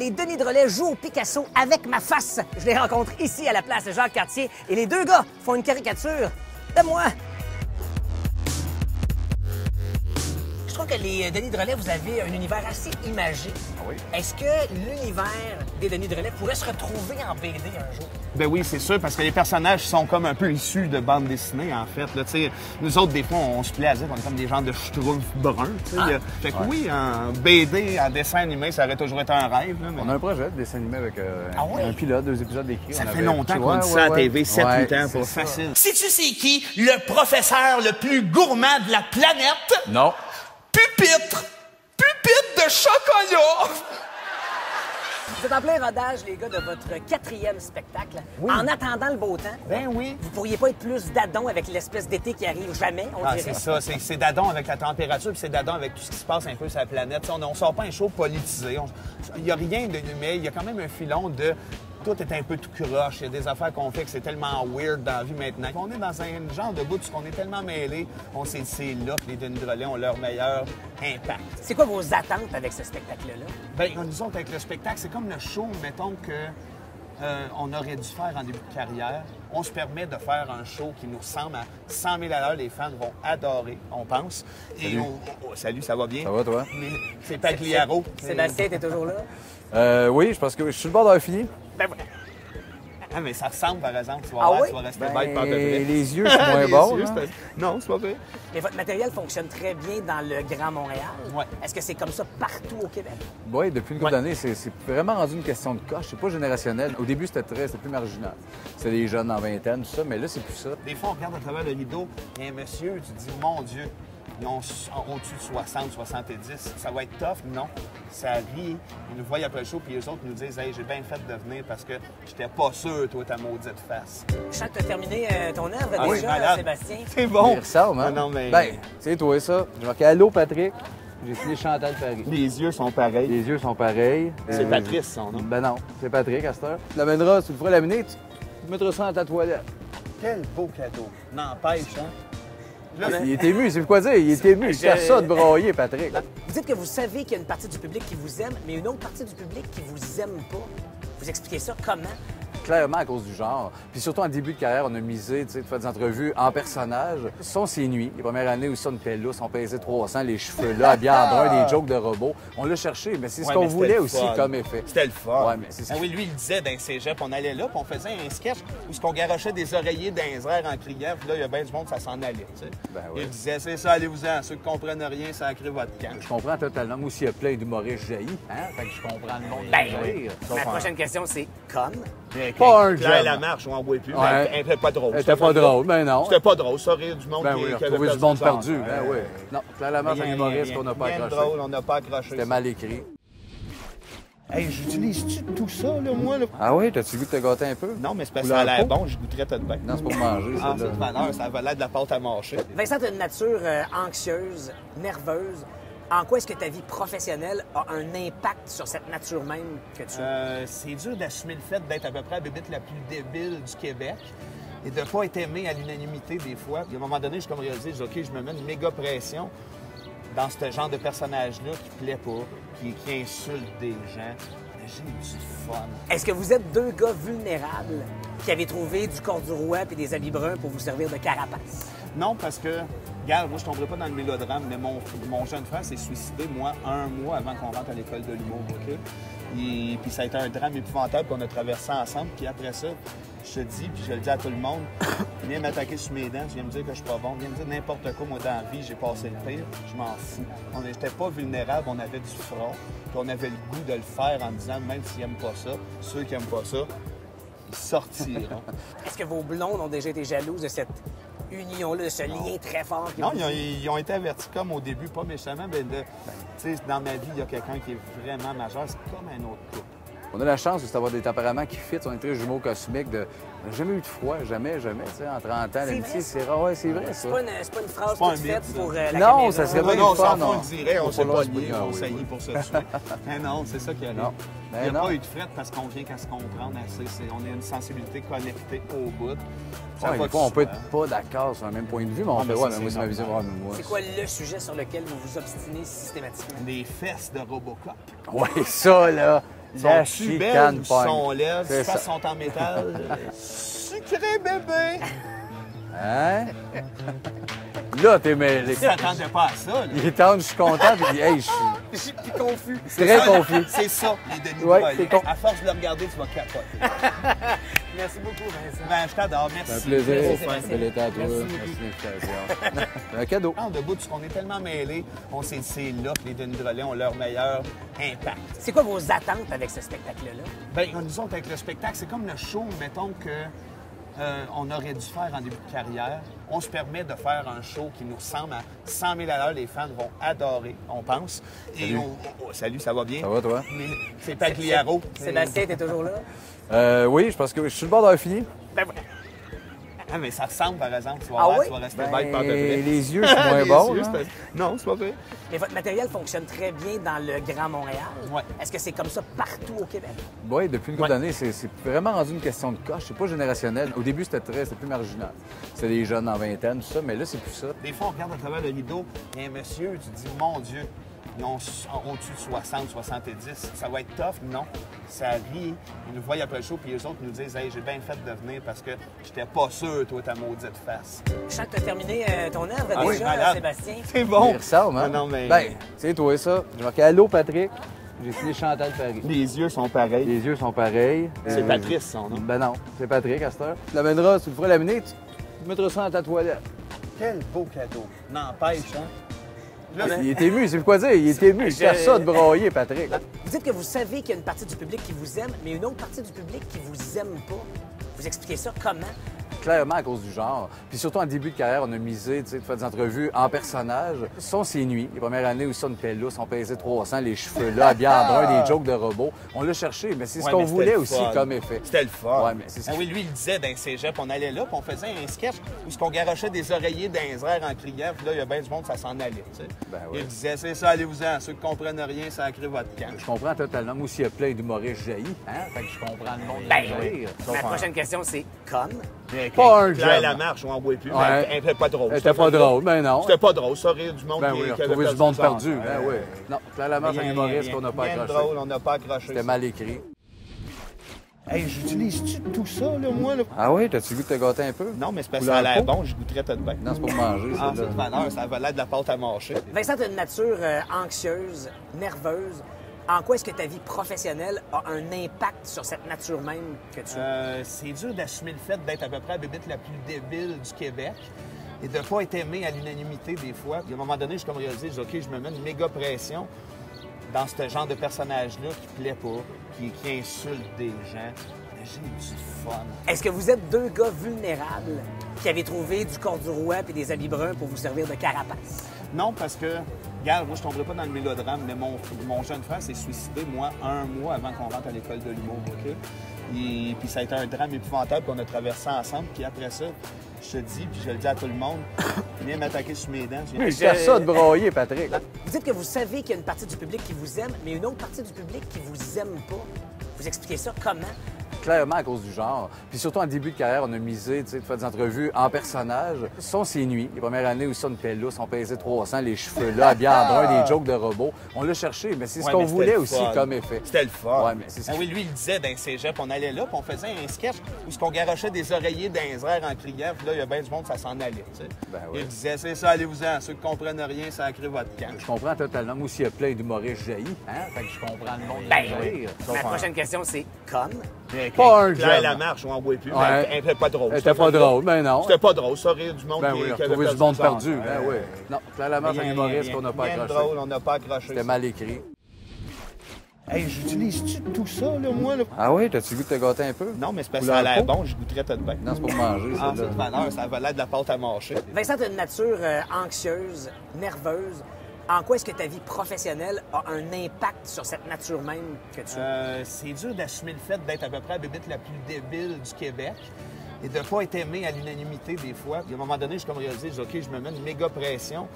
les Denis Drolet jouent au Picasso avec ma face. Je les rencontre ici à la place Jacques-Cartier et les deux gars font une caricature de moi. Je trouve que les Denis Drolet, vous avez un univers assez imagé. Oui. Est-ce que l'univers des Denis Drolet pourrait se retrouver en BD un jour? Ben oui, c'est sûr, parce que les personnages sont comme un peu issus de bandes dessinées, en fait. Là, nous autres, des fois, on se plaît à dire qu'on est comme des genres de schtroumpfs bruns. Fait que oui, un BD, en dessin animé, ça aurait toujours été un rêve. Là, mais... On a un projet de dessin animé avec un pilote, 2 épisodes d'écrit. Ça fait longtemps qu'on dit ça à la TV, 7-8 ans, pour facile. Sais-tu c'est qui le professeur le plus gourmand de la planète? Non. Pupitre! Pupitre de chocolat! Vous êtes en plein rodage, les gars, de votre 4e spectacle. Oui. En attendant le beau temps, Ben oui. vous pourriez pas être plus dadon avec l'espèce d'été qui arrive jamais, on dirait. C'est ça, c'est dadon avec la température, puis c'est dadon avec tout ce qui se passe un peu sur la planète. T'sais, on sort pas un show politisé. Il n'y a rien de... Mais il y a quand même un filon de... Tout est un peu tout croche. Il y a des affaires qu'on fait que c'est tellement weird dans la vie maintenant. On est dans un genre de bout où on est tellement mêlés. On sait c'est là que les Denis Drolet ont leur meilleur impact. C'est quoi vos attentes avec ce spectacle-là? Bien, nous autres, avec le spectacle, c'est comme le show, mettons, que on aurait dû faire en début de carrière. On se permet de faire un show qui nous ressemble à 100 000 à l'heure. Les fans vont adorer, on pense. Salut. Salut, ça va bien? Ça va, toi? C'est Pagliaro. Sébastien, t'es toujours là? Oui, je pense que je suis le bord d'avoir fini. Ben voilà. Ah, mais ça ressemble, par exemple. Tu vas Ah voir, oui? tu vas rester Ben, bête par à peu près. les yeux, c'est moins bon. Là. Non, c'est pas vrai. Mais votre matériel fonctionne très bien dans le Grand Montréal. Ouais. Est-ce que c'est comme ça partout au Québec? Oui, depuis une couple d'années, c'est vraiment rendu une question de coche. C'est pas générationnel. Au début, c'était plus marginal. C'était des jeunes en vingtaine, tout ça, mais là, c'est plus ça. Des fois, on regarde à travers le rideau, il y a un monsieur, tu te dis, mon Dieu, ils ont au-dessus de 60, 70. Ça va être tough? Non. Ça rit. Ils nous voient après le show, puis les autres nous disent, hey, j'ai bien fait de venir parce que j'étais pas sûr, toi, ta maudite face. Je sens que tu as terminé ton œuvre Ah oui, déjà, malade. Sébastien. C'est bon. Il ressemble, hein? Ah non, mais... Ben, c'est toi, ça. J'ai marqué Allô, Patrick. J'ai signé Chantal Paris. Les yeux sont pareils. Les yeux sont pareils. C'est Patrice, son nom. Ben non, c'est Patrick, à cette heure. Tu l'amèneras, tu le feras laminer, tu mettras ça dans ta toilette. Quel beau cadeau. N'empêche, hein? Là, Il est ému, c'est quoi dire? Il est ému. Il fait ça de broyer, Patrick. Vous dites que vous savez qu'il y a une partie du public qui vous aime, mais une autre partie du public qui vous aime pas. Vous expliquez ça comment? Clairement à cause du genre. Puis surtout en début de carrière, on a misé, tu sais, de faire des entrevues en personnage. Ce sont ses nuits. Les premières années où ça, une pellousse, on pesait 300, les cheveux là, habillés en brun, des jokes de robots. On l'a cherché, mais c'est ce Ouais, qu'on mais c'était voulait le aussi fun. comme effet. C'était le fun. Ouais, mais c'est ça. Ah oui, lui, il disait dans le cégep, on allait là, puis on faisait un sketch où on garochait des oreillers dans les airs en criant, puis là, il y a bien du monde, ça s'en allait, tu sais. Ben oui. Il disait, c'est ça, allez-vous-en. Ceux qui comprennent rien, ça a créé votre camp. Je comprends totalement. Moi aussi, il y a plein d'humoristes jaillis, hein? Fait que je comprends le monde. Ben de oui. rire. Ma prochaine question, c'est comme. Pas un Claire jeune. la marche, on en voit plus. Ouais. Mais elle était pas drôle. Elle était pas drôle, ben non. C'était pas drôle, ça, rire du monde Ben qui, oui, qui avait retrouver du monde son perdu. sens. Ben oui. Non, clairement, c'est un humoriste qu'on n'a pas Rien de accroché. drôle, on n'a pas accroché. C'était mal écrit. Hey, j'utilise-tu tout ça, là, moi, là? Ah oui? T'as-tu vu que t'as gâté un peu? Non, mais c'est parce que ça a Couleur l'air peau? bon, je goûterais tout de bien. Non, c'est pour manger, ça. Ah, c'est de valeur, ça avait l'air de la pâte à mâcher. Vincent, tu as une nature anxieuse, nerveuse. En quoi est-ce que ta vie professionnelle a un impact sur cette nature même que tu as? C'est dur d'assumer le fait d'être à peu près la bébête la plus débile du Québec et de ne pas être aimé à l'unanimité des fois. Puis à un moment donné, je suis comme réalisé, je dis, OK, je me mets une méga pression dans ce genre de personnage-là qui plaît pas, qui insulte des gens. Mais j'ai du fun. Est-ce que vous êtes deux gars vulnérables qui avez trouvé du corps du roi et des habits bruns pour vous servir de carapace? Non, parce que, regarde, moi, je tomberai pas dans le mélodrame, mais mon jeune frère s'est suicidé, moi, 1 mois avant qu'on rentre à l'école de l'humour, OK? Et puis ça a été un drame épouvantable qu'on a traversé ensemble. Puis après ça, je te dis, puis je le dis à tout le monde, viens m'attaquer sur mes dents, tu viens me dire que je suis pas bon, viens me dire n'importe quoi, moi, dans la vie, j'ai passé le pire, je m'en fous. On n'était pas vulnérables, on avait du front, puis on avait le goût de le faire en disant, même s'ils n'aiment pas ça, ceux qui n'aiment pas ça, ils sortiront. Est-ce que vos blondes ont déjà été jalouses de cette union-là, de ce lien très fort? Non, ils ont été avertis comme au début, pas méchamment, mais tu sais, dans ma vie, il y a quelqu'un qui est vraiment majeur, c'est comme un autre couple. On a la chance aussi d'avoir des tempéraments qui fit. On est très jumeaux cosmiques. On n'a jamais eu de froid, jamais, tu sais, en 30 ans. L'amitié, c'est rare. Ouais, c'est vrai, ça. C'est pas une phrase C'est pas toute un faite mythe, pour non. la Non, caméra. ça serait bien Non, le fun, sans non. fond, on le dirait, on Faut s'est pas pas leur liés, dire, on oui, saillit oui. pour se tuer. Mais non, c'est ça qui arrive. Non. Il n'y a Ben non. pas eu de fret parce qu'on vient qu'à se comprendre assez. On a une sensibilité connectée au bout. Ça Ouais, va des fois, on peut de être soi. pas d'accord sur le même point de vue, mais on Ah, fait, mais ouais, ça, mais moi, c'est c'est ma vision. normal. Ouais, mais moi, C'est quoi le sujet sur lequel vous vous obstinez systématiquement? Les fesses de Robocop. Ouais, ça, là. La Sont-tu belles chicane ou pogne. sont laides? C'est Soit ça. sont en métal. Sucré bébé! Hein? Là, t'es mêlé. Tu t'attendais pas à ça, là. Il tente, je suis content, puis il dit, hey, je Je suis plus confus. suis très confus. C'est ça, les Denis Ouais, Drolet. c'est con. À force de le regarder, tu vas capoter. Merci beaucoup, Vincent. Ben, je t'adore, merci. C'est un plaisir. Merci, Sébastien. Bel été à toi. Merci Merci beaucoup. de l'invitation. C'est un cadeau. En debout, parce qu'on est tellement mêlés, on sait c'est là que les Denis Drolet ont leur meilleur impact. C'est quoi vos attentes avec ce spectacle-là? Bien, nous autres, avec le spectacle, c'est comme le show, mettons que on aurait dû faire en début de carrière. On se permet de faire un show qui nous ressemble à 100 000 à l'heure. Les fans vont adorer, on pense. Et Salut. salut, ça va bien? Ça va, toi? Mais c'est Pagliaro. Sébastien, t'es toujours là? Oui, je pense que je suis sur le bord d'avoir fini. Ben voilà. Ah, mais ça ressemble, par exemple. Tu vas Ah voir, oui? tu vas rester Ben, bête par à peu près. les yeux, c'est moins Les bon. yeux, hein? Non, c'est pas vrai. Mais votre matériel fonctionne très bien dans le Grand Montréal. Ouais. Est-ce que c'est comme ça partout au Québec? Oui, depuis une couple Ouais. d'années, c'est vraiment rendu une question de coche. C'est pas générationnel. Au début, c'était plus marginal. C'était des jeunes en vingtaine, tout ça, mais là, c'est plus ça. Des fois, on regarde à travers le rideau, il y a un monsieur, tu te dis, mon Dieu, ils ont au-dessus de 60, 70, ça va être tough. Non, ça rit. Ils nous voient après le show, puis les autres nous disent, hey, j'ai bien fait de venir parce que j'étais pas sûr, toi, ta maudite face. Je sens que tu as terminé ton œuvre Ah oui, déjà, malade. Sébastien. C'est bon. Il ressemble, hein? Non, mais Ben, c'est toi, ça. J'ai marqué Allô, Patrick. J'ai signé Chantal Paris. les yeux sont pareils. Les yeux sont pareils. C'est Patrice, son nom. Ben non, c'est Patrick, à cette heure. Tu l'amèneras, tu le feras laminer, tu mettras ça dans ta toilette. Quel beau cadeau. N'empêche, hein? Là, Il est ému, c'est quoi dire? Il est ému. Il fait ça de broyer, Patrick. Vous dites que vous savez qu'il y a une partie du public qui vous aime, mais une autre partie du public qui vous aime pas. Vous expliquez ça comment? Clairement à cause du genre. Puis surtout en début de carrière, on a misé, tu sais, de faire des entrevues en personnage. Ce sont ses nuits. Les premières années où ça, on était lousse, on pesait 300, les cheveux là, habillés en brun, des jokes de robots. On l'a cherché, mais c'est ce Ouais, qu'on mais c'était voulait le aussi fun. comme effet. C'était le fun. Ouais, mais c'est ce Ah qui- oui, lui, il disait dans le cégep, on allait là, puis on faisait un sketch où ce qu'on garochait des oreillers dans les airs en criant, puis là, il y a bien du monde, ça s'en allait, tu sais. Ben oui. Il disait, c'est ça, allez-vous-en, ceux qui comprennent rien, ça a créé votre camp. Je comprends totalement. Moi aussi, il y a plein d'humoristes jaillis. Hein? Fait que je comprends le monde Ben, rire. Ma prochaine question, c'est comme. Pas un Claire jeune. Lamarche, on n'en voit plus, Ouais. mais elle était pas drôle. Elle était pas drôle, ben non. C'était pas drôle, ça, rire du monde Ben qui, oui, qui avait retrouver du perdu monde son perdu. temps. Ben oui. Non, Claire Lamarche, un Rien, humoriste rien, qu'on n'a pas rien de accroché. drôle, on n'a pas accroché. C'était ça. mal écrit. Hey, j'utilise-tu tout ça, là, moi, là? Ah oui, t'as-tu le goût de te gâter un peu? Non, mais c'est parce que Couleur ça a l'air peau? bon, je goûterais tout de bien. Non, c'est pour manger, ça. Ah, là. cette valeur, ça avait l'air de la pâte à mâcher. Vincent, tu as une nature anxieuse, nerveuse. En quoi est-ce que ta vie professionnelle a un impact sur cette nature même que tu as? C'est dur d'assumer le fait d'être à peu près la bébête la plus débile du Québec et de ne pas être aimé à l'unanimité des fois. Puis à un moment donné, je suis comme réalisé, je dis, OK, je me mets une méga pression dans ce genre de personnage-là qui plaît pas, qui insulte des gens. Mais j'ai du fun. Est-ce que vous êtes deux gars vulnérables qui avez trouvé du corps du roi et des habits bruns pour vous servir de carapace? Non, parce que, regarde, moi, je tomberai pas dans le mélodrame, mais mon jeune frère s'est suicidé, moi, un mois avant qu'on rentre à l'école de l'humour, OK? Puis ça a été un drame épouvantable qu'on a traversé ensemble. Puis après ça, je te dis, puis je le dis à tout le monde, viens m'attaquer sur mes dents. Il fait ça de broyer, Patrick. Vous dites que vous savez qu'il y a une partie du public qui vous aime, mais une autre partie du public qui vous aime pas. Vous expliquez ça comment? Clairement à cause du genre. Puis surtout en début de carrière, on a misé, tu sais, de faire des entrevues en personnage. Ce sont ses nuits. Les premières années où ça, on était lousse, on pesait 300, les cheveux là, habillés en brun, des jokes de robots. On l'a cherché, mais c'est ce Ouais, qu'on mais c'était voulait le aussi fun. comme effet. C'était le fun. Ouais, mais c'est ce Ah qui- oui, lui, il disait dans le cégep, on allait là, puis on faisait un sketch où ce qu'on garochait des oreillers dans les airs en criant, puis là, il y a bien du monde, ça s'en allait, tu sais. Ben oui. Il disait, c'est ça, allez-vous-en, ceux qui comprennent rien, ça a créé votre camp. Je comprends totalement. Moi aussi, il y a plein d'humoristes jaillis. Hein? Fait que je comprends le monde Ben rire. Ma prochaine question, c'est comme. Pas un Claire jeune. Lamarche, on n'en voit plus, Ouais. mais elle était pas drôle. Elle était pas drôle, ben non. C'était pas drôle, ça, rire du monde Ben qui, oui, qui avait retrouver du perdu monde son perdu. temps. Ben oui. Non, Claire Lamarche, un Rien, humoriste rien, qu'on n'a pas rien de accroché. drôle, on n'a pas accroché. C'était ça. mal écrit. Hey, j'utilise-tu tout ça, là, moi, là? Ah oui, t'as-tu le goût de te gâter un peu? Non, mais c'est parce que ça a Couleur l'air peau? bon, je goûterais tout de bien. Non, c'est pour manger, ça. Ah, là. cette valeur, ça avait l'air de la pâte à mâcher. Vincent, tu as une nature anxieuse, nerveuse. En quoi est-ce que ta vie professionnelle a un impact sur cette nature même que tu as? C'est dur d'assumer le fait d'être à peu près la bébête la plus débile du Québec et de ne pas être aimé à l'unanimité des fois. Puis à un moment donné, je suis comme réalisé, je dis, OK, je me mets une méga pression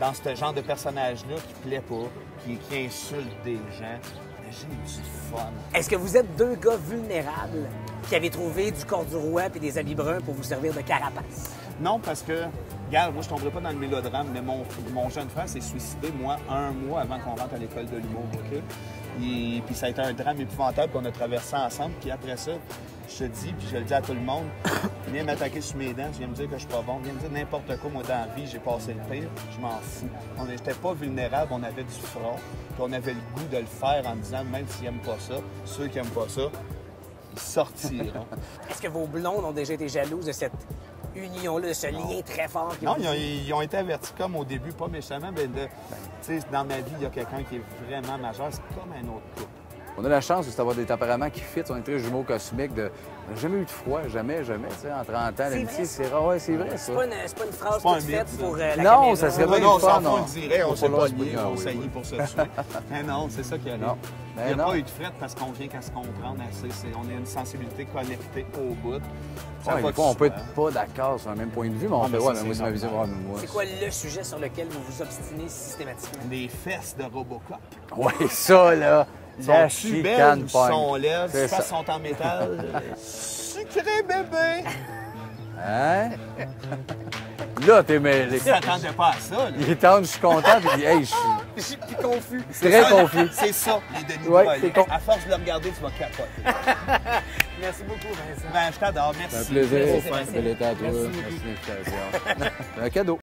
dans ce genre de personnage-là qui plaît pas, qui insulte des gens. Mais j'ai du fun. Est-ce que vous êtes deux gars vulnérables qui avez trouvé du corps du roi et des habits bruns pour vous servir de carapace? Non, parce que, regarde, moi, je tomberai pas dans le mélodrame, mais mon jeune frère s'est suicidé, moi, un mois avant qu'on rentre à l'école de l'humour, OK? Puis ça a été un drame épouvantable qu'on a traversé ensemble. Puis après ça, je te dis, puis je le dis à tout le monde, viens m'attaquer sur mes dents, viens me dire que je suis pas bon, viens me dire n'importe quoi, moi dans la vie, j'ai passé le pire, je m'en fous. On n'était pas vulnérables, on avait du front, puis on avait le goût de le faire en disant, même s'ils n'aiment pas ça, ceux qui n'aiment pas ça, ils sortiront. Est-ce que vos blondes ont déjà été jalouses de cette union-là, de ce lien très fort? Non, ils ont été avertis comme au début, pas méchamment, mais dans ma vie, il y a quelqu'un qui est vraiment majeur, c'est comme un autre couple. On a la chance d'avoir des tempéraments qui fit. On est très jumeaux cosmiques. On n'a jamais eu de froid, jamais. Tu sais, en 30 ans, l'amitié, c'est rare. Ouais, c'est vrai, ça. C'est pas une phrase pas toute un faite mythe, pour la non, caméra. ça serait pas Non, une fois, on le dirait, on s'est pas lié, lié, on saillit pour se tuer. Mais non, c'est ça qui arrive. Non. Il n'y a non. pas eu de fret parce qu'on vient qu'à se comprendre assez. On a une sensibilité connectée au bout. Ça Ouais, va des fois, on peut super. être pas d'accord sur le même point de vue, mais on fait, mais ouais, ça, mais c'est moi, c'est ma vision. normal. Ouais, mais moi, C'est quoi le sujet sur lequel vous vous obstinez systématiquement? Les fesses de Robocop. Ouais, ça, là. La Sont-tu belles chicane ou pogne. sont laides? C'est Les ça. fesses sont en métal. Sucré bébé! Hein? Là, t'es mêlé. Tu t'attendais pas à ça, là. Il tente, je suis content, puis il dit, hey, je suis Je suis plus confus. très confus. C'est ça, les Denis Ouais, Drolet. c'est con. À force de le regarder, tu vas capoter. Merci beaucoup, Vincent. Ben, je t'adore. Merci. C'est un plaisir. Merci, Sébastien. Bel été à toi. Merci Merci de l'invitation. C'est un cadeau.